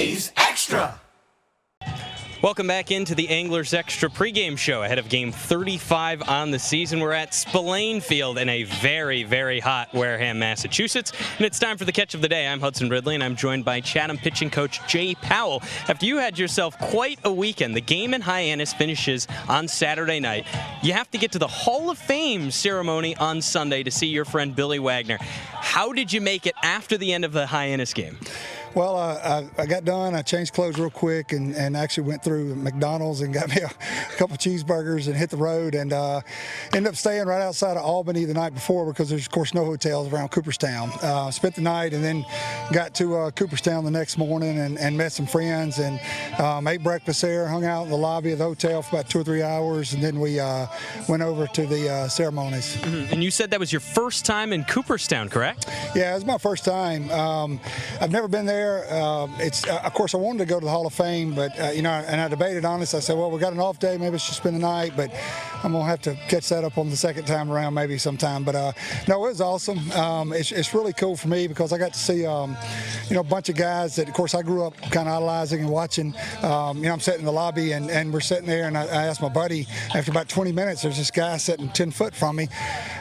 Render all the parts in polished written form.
Jay's Extra. Welcome back into the Anglers Extra pregame show ahead of game 35 on the season. We're at Spillane Field in a very, very hot Wareham, Massachusetts, and it's time for the catch of the day. I'm Hudson Ridley, and I'm joined by Chatham pitching coach Jay Powell. After you had yourself quite a weekend, the game in Hyannis finishes on Saturday night. You have to get to the Hall of Fame ceremony on Sunday to see your friend Billy Wagner. How did you make it after the end of the Hyannis game? Well, I got done. I changed clothes real quick and actually went through McDonald's and got me a couple cheeseburgers and hit the road and ended up staying right outside of Albany the night before because there's, of course, no hotels around Cooperstown. Spent the night and then got to Cooperstown the next morning and met some friends and ate breakfast there, hung out in the lobby of the hotel for about 2 or 3 hours, and then we went over to the ceremonies. Mm-hmm. And you said that was your first time in Cooperstown, correct? Yeah, it was my first time. I've never been there. It's of course I wanted to go to the Hall of Fame, but and I debated on this. I said, well, we got an off day, maybe I should spend the night, but I'm gonna have to catch that up on the second time around, maybe sometime. But no, it was awesome. It's really cool for me because I got to see a bunch of guys that, of course, I grew up kind of idolizing and watching. I'm sitting in the lobby and we're sitting there, and I asked my buddy after about 20 minutes. There's this guy sitting 10 foot from me,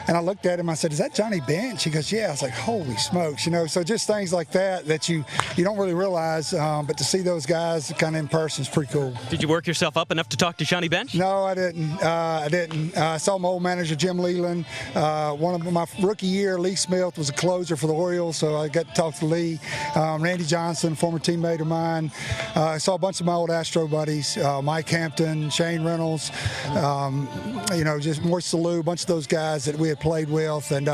and I looked at him. I said, "Is that Johnny Bench?" He goes, "Yeah." I was like, "Holy smokes!" So just things like that you don't really realize, but to see those guys kind of in person is pretty cool. Did you work yourself up enough to talk to Johnny Bench? No, I didn't. I saw my old manager, Jim Leland. One of my rookie year, Lee Smith was a closer for the Orioles, so I got to talk to Lee. Randy Johnson, former teammate of mine. I saw a bunch of my old Astro buddies, Mike Hampton, Shane Reynolds, just Morse Salou, a bunch of those guys that we had played with, and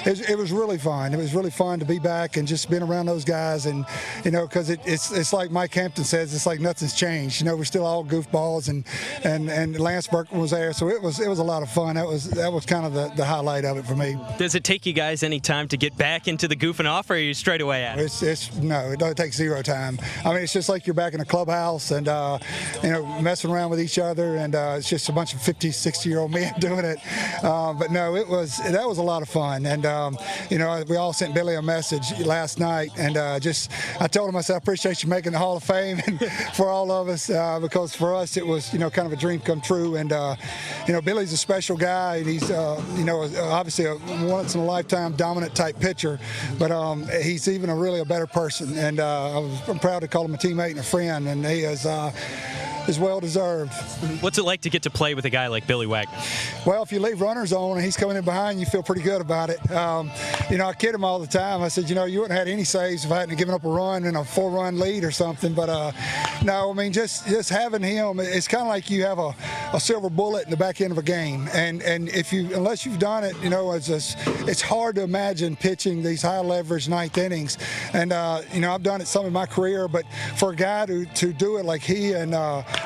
it was really fun. It was really fun to be back and just being around those guys, and because it's like Mike Hampton says, it's like nothing's changed. We're still all goofballs, and Lance Berkman was there, so it was a lot of fun. That was kind of the highlight of it for me. Does it take you guys any time to get back into the goofing off, or are you straight away at it? No, it takes zero time. I mean, it's just like you're back in a clubhouse and messing around with each other, and it's just a bunch of 50, 60-year-old men doing it. But no, that was a lot of fun, and we all sent Billy a message last night, and I told him, I said, I appreciate you making the Hall of Fame and for all of us, because for us it was kind of a dream come true, and Billy's a special guy, and he's obviously a once in a lifetime dominant type pitcher, but he's even really a better person, and I'm proud to call him a teammate and a friend, and he is well deserved. What's it like to get to play with a guy like Billy Wagner? Well, if you leave runners on and he's coming in behind, you feel pretty good about it. I kid him all the time. I said, you wouldn't have had any saves if I hadn't given up a run in a 4-run lead or something. But no, I mean, just having him, it's kind of like you have a silver bullet in the back end of a game. And unless you've done it, it's hard to imagine pitching these high leverage ninth innings. And I've done it some in my career, but for a guy to do it like he and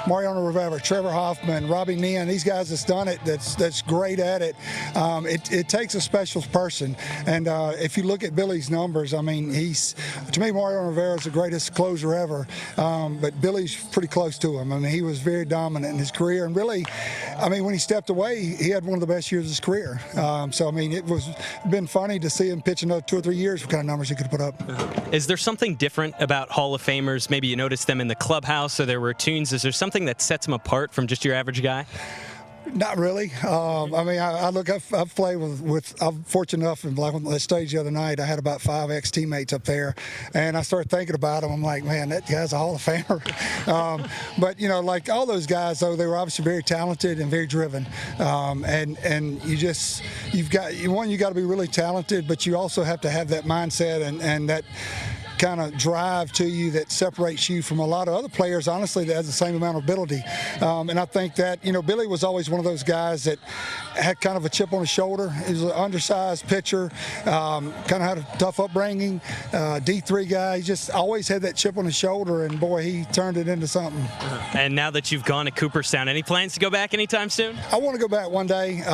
Mariano Rivera, Trevor Hoffman, Robbie Nean, these guys that's done it, that's great at it. It takes a special person, and if you look at Billy's numbers, I mean, to me, Mariano Rivera is the greatest closer ever, but Billy's pretty close to him. I mean, he was very dominant in his career, and really, I mean, when he stepped away, he had one of the best years of his career. So I mean, it's been funny to see him pitch another 2 or 3 years, what kind of numbers he could put up. Is there something different about Hall of Famers? Maybe you noticed them in the clubhouse or their routines. Is there something that sets them apart from just your average guy? Not really. I mean, I've played with. I'm fortunate enough, and like on the stage the other night, I had about 5 ex-teammates up there, and I started thinking about them. I'm like, man, that guy's a Hall of Famer. But like all those guys, though, they were obviously very talented and very driven. And you got to be really talented, but you also have to have that mindset and that kind of drive to you that separates you from a lot of other players, honestly, that has the same amount of ability. And I think that, Billy was always one of those guys that had kind of a chip on his shoulder. He was an undersized pitcher, kind of had a tough upbringing, D3 guy. He just always had that chip on his shoulder, and boy, he turned it into something. And now that you've gone to Cooperstown, any plans to go back anytime soon? I want to go back one day.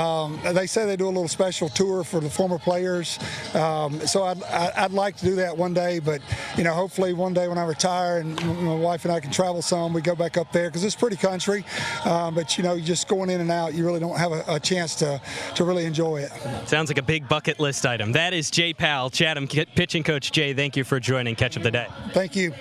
They say they do a little special tour for the former players, so I'd like to do that one day, but hopefully one day when I retire and my wife and I can travel some, we go back up there because it's pretty country. But just going in and out, you really don't have a chance to really enjoy it. Sounds like a big bucket list item. That is Jay Powell, Chatham pitching coach. Jay, thank you for joining Catch of the Day. Thank you.